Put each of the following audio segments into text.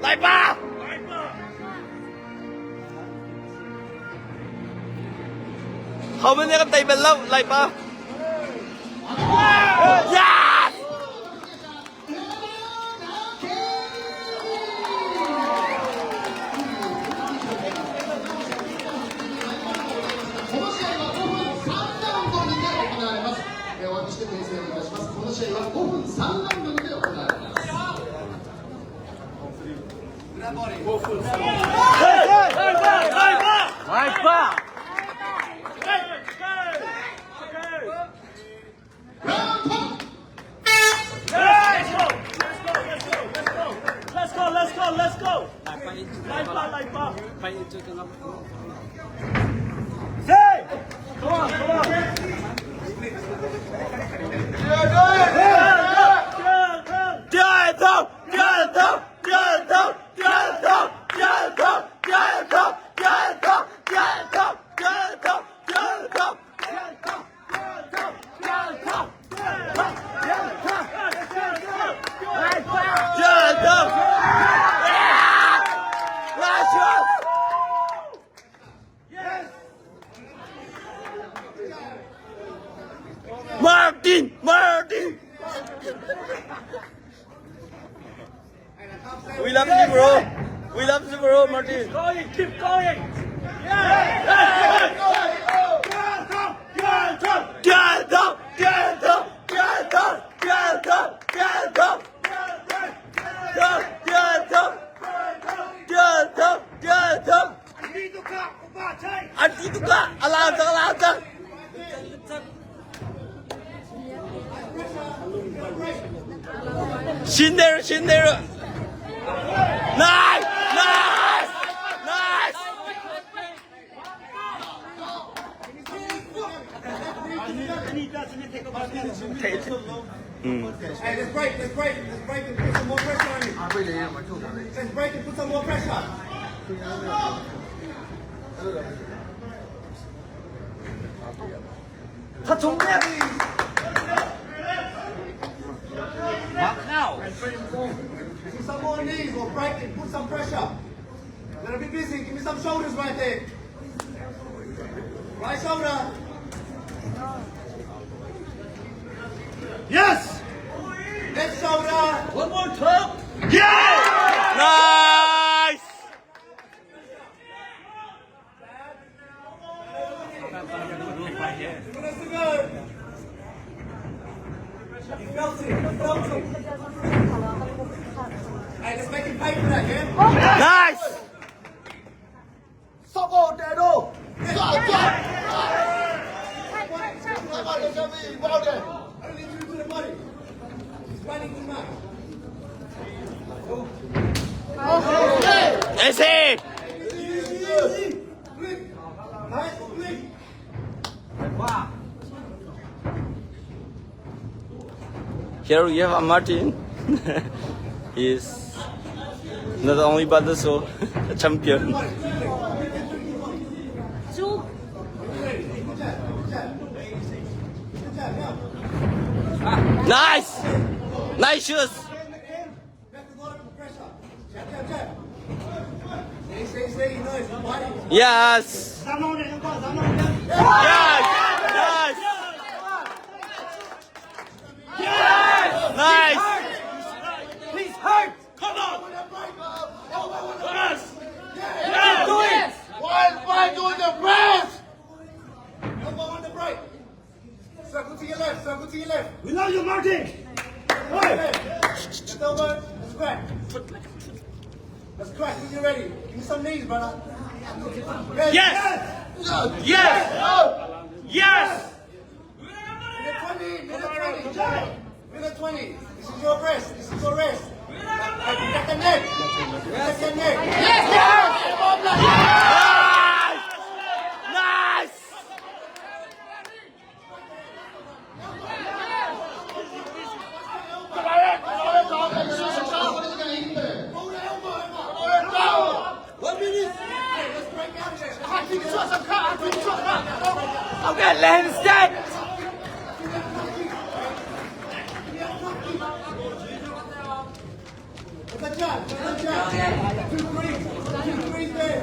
来吧！後面呢個地面樓嚟吧！呀！来吧！ Let's go. Light bar. Say! Come on. Martin! We love you, bro. We love you, bro, Martin. Keep going. 신내려. Nice! Hey, let's break and put some more pressure on him. Let's break and put some more pressure. Now. Some more knees, we'll break and put some pressure. Gonna be busy, give me some shoulders right there. Right shoulder. Yes. Left shoulder. One more top. Yeah! Nice! Let's go. You felt it. Hey, let's make him pay for that, yeah? Nice! Soco, Dado. I don't need you to the body. He's running too much. Ese! Blink. Nice, blink. Here we have a Martin. He is not only but also a champion. Nice! Nice shoes! Yes! Yes! Yes! Nice! Please hurt. Come on. Yes. Yeah, do it! Why doing the press? Elbow on the break. Circle to your left. We love you, Martin. Left elbow, let's crack. Let's crack when you're ready. Give me some knees, brother. Yes. Yes. Yes. Minute 20. This is your rest. Get the neck. Get the neck. Nice! Okay, let him stand! Good job. Good job. 2 3. 2 3 there.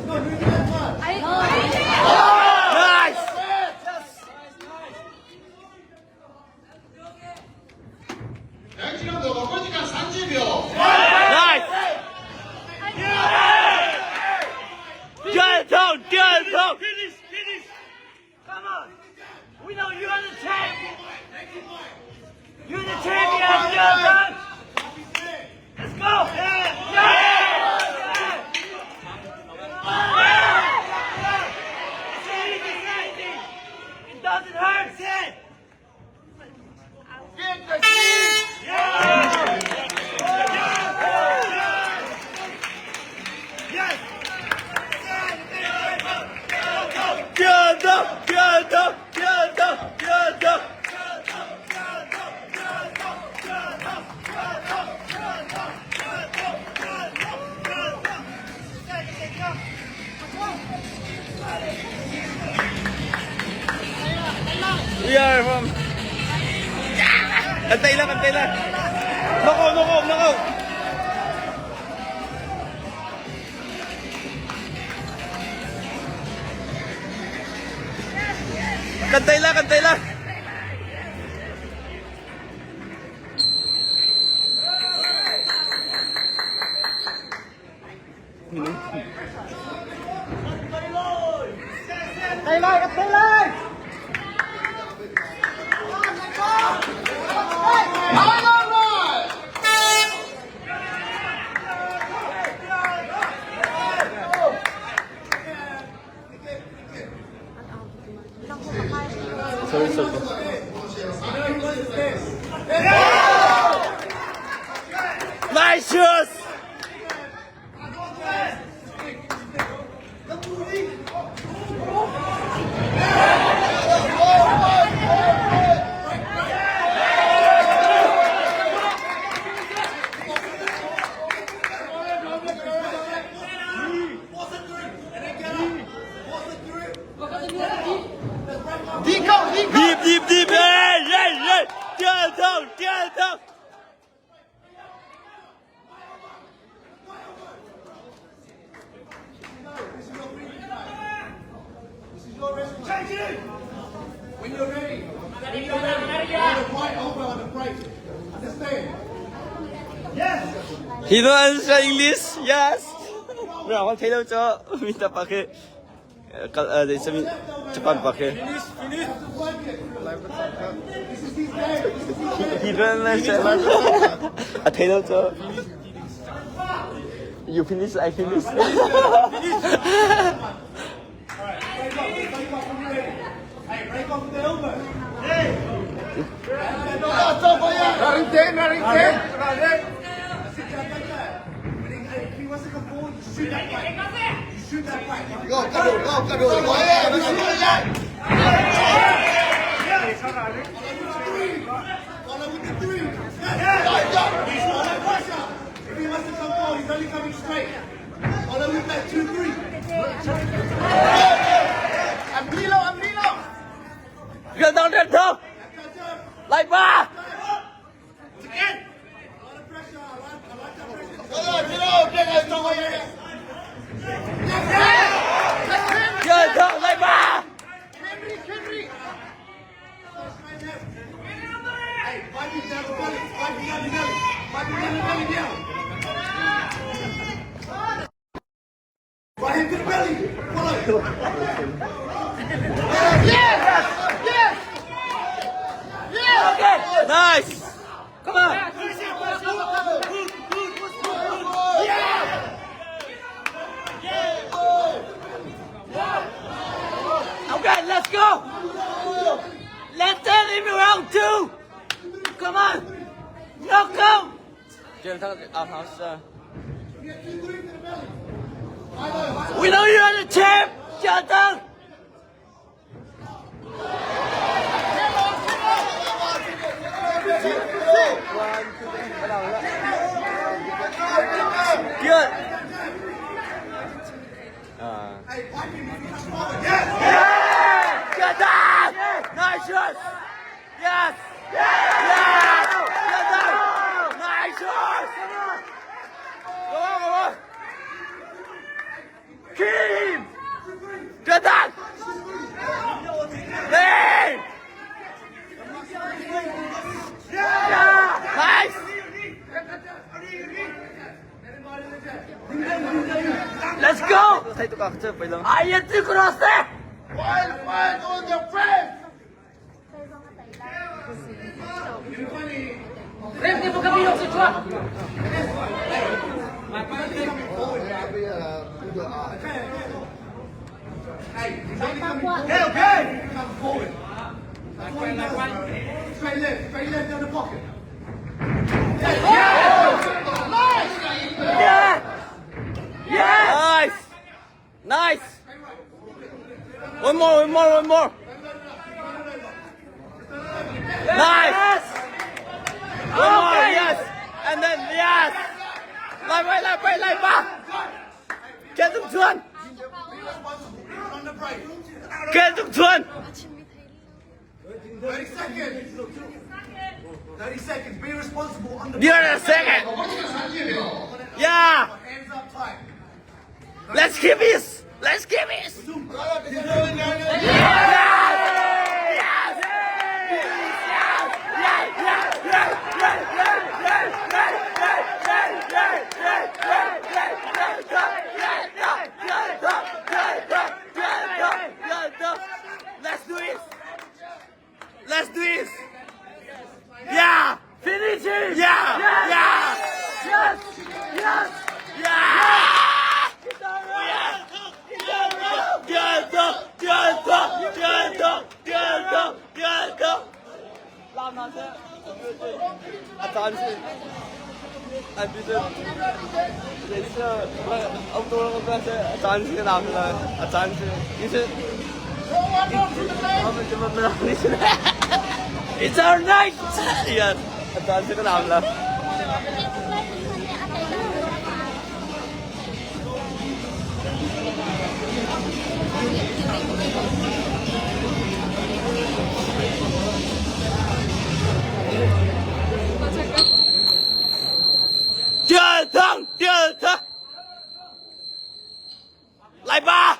No, do that one. Nice. Nice. Tial Thang. Finish, finish. Come on. We know you're the champ. You're the champion. Tial Thang. Let's go. It doesn't hurt, Sid. Get the team. Tial Thang. Tial Thang. Tial Thang. Tial Thang. We are from... Antay lang, antay lang. Noko, noko, noko. Kantay lang, kantay lang. Sorry, sorry. Nice shoes! Deep, deep, hey! Tial Thang, Tial Thang! This is your wrestling. Change it. When you're ready, you're the right over on the break. Understand? Yes. He don't understand English? Yes! Bro, ako tayo cho minta pakai cepat pakai. This is his game. He don't understand. Tayo cho. You finish, I finish. Hey, break off the elbow. Sit down like that. If he wants to come forward, you shoot that fight. You shoot that fight. Follow with the three. He's under pressure. If he wants to come forward, he's only coming straight. Follow with that 2-3. I'm Get down there, top! Like ba? Again. A lot of pressure. I like that pressure. Get down, like ba? Hey, fight me down the belly. Fight me down the belly. Fight me down the belly down. Fight him to the belly. Follow. Okay, nice! Come on! Okay, let's go! Let's tell him round 2! Come on! Knock out! We know you're the champ! Tial Thang! Good! Hey, fight him if he comes forward. Yes! Get down! Nice shot! Yes! Yes! Get down! Nice shot! thấy tôi gặp chưa phải là. I am the cross. Why doing the press? Rem dia bukan minum sejual. Okay. Come forward. Straight left down the pocket. Yeah. Yeah. Nice. One more. Nice. One more, yes. And then yes. Lại ba. Kết thúc chuồn. Kết thúc chuồn. 30 seconds. 30 seconds. Be responsible on the You're a second. Yeah. hands up tight. Let's keep this. Let's do this. Yeah. Finish it. Yeah. Yes. Yes. Yeah. Làm nào thế? Anh biết ông tôi sẽ anh sẽ làm là anh sẽ It's our night. yes anh sẽ làm là Tial Thang. Lại ba.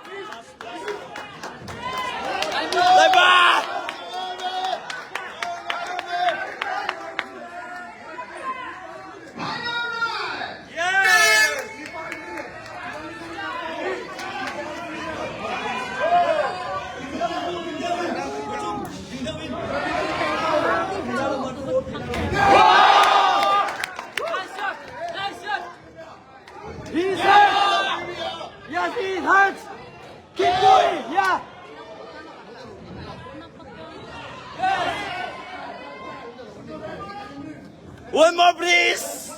He's hurt. Yes, he hurts. Keep going. Yeah. One more, please.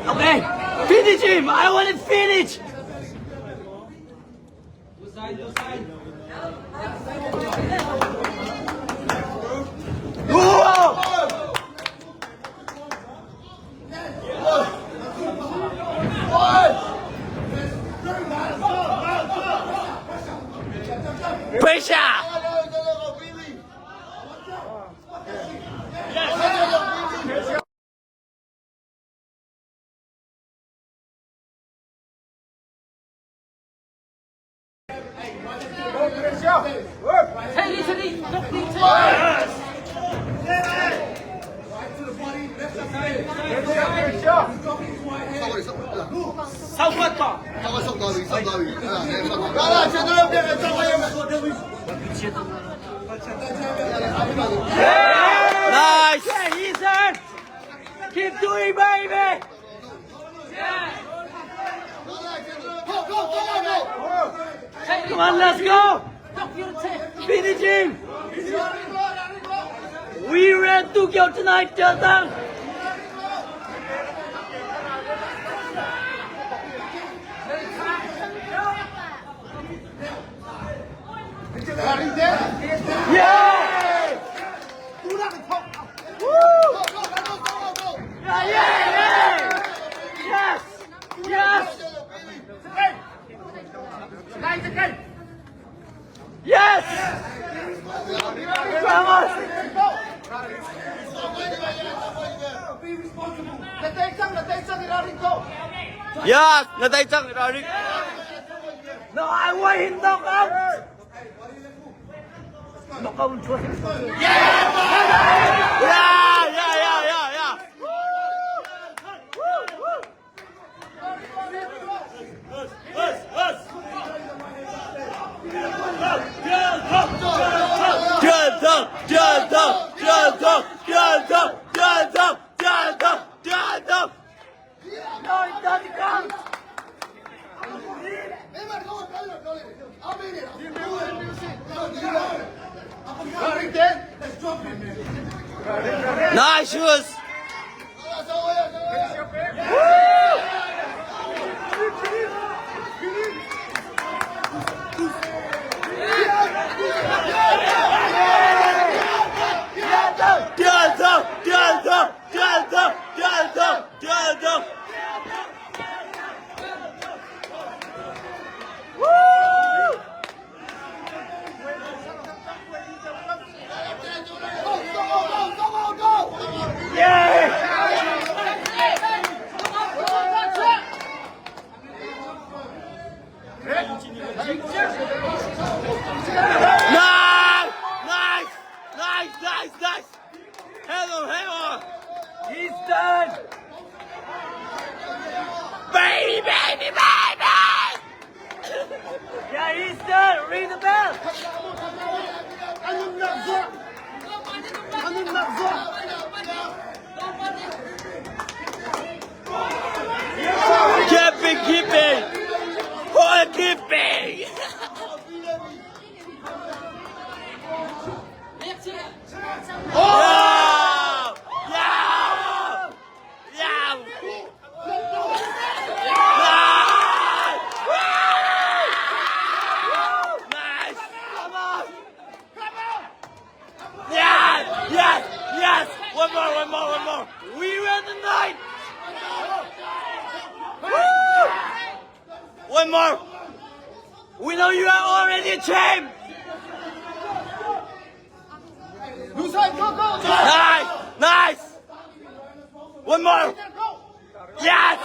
Okay. Finish him. I want to finish. Whoa. Pressure. Hey, listen. Sau quật cỏ. Nice. Yeah, he's hurt. Keep doing, baby. Yeah. Hey, come on, let's go. Finish him. We ran Tokyo tonight, Tial Thang. Yeah! Woo! Yeah! Yes! Yes! Yes! Vamos! Yes, natay chang Rarik. No, I want him knock out! Knock out. Yeah. Nice shoes. Nice. Hang on. He's done. Baby. Yeah, he's done. Ring the bell. Keeping. Hold keeping. Yes! One more! We run the night! Woo! One more! We know you are already a champ! Nice! One more! Yes!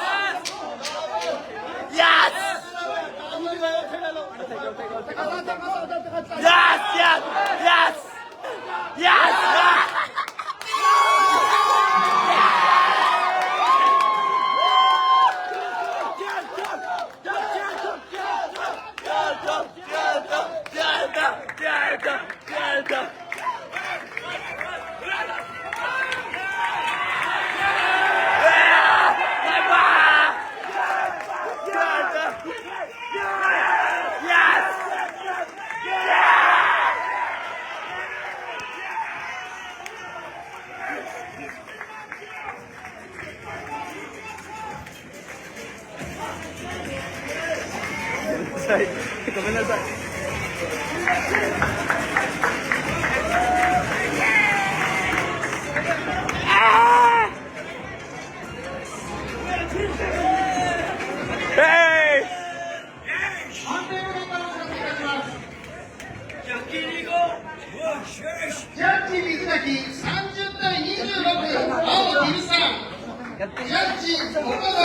Hey! ジャッジ水崎30対26青キルさんジャッジ岡田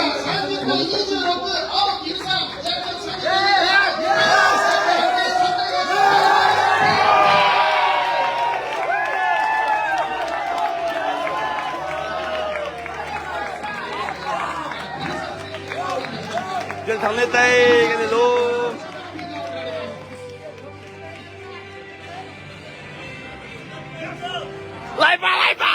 30対26青キルさんジャッジ30対Truyền thắng lên tay cái này luôn. Lại ba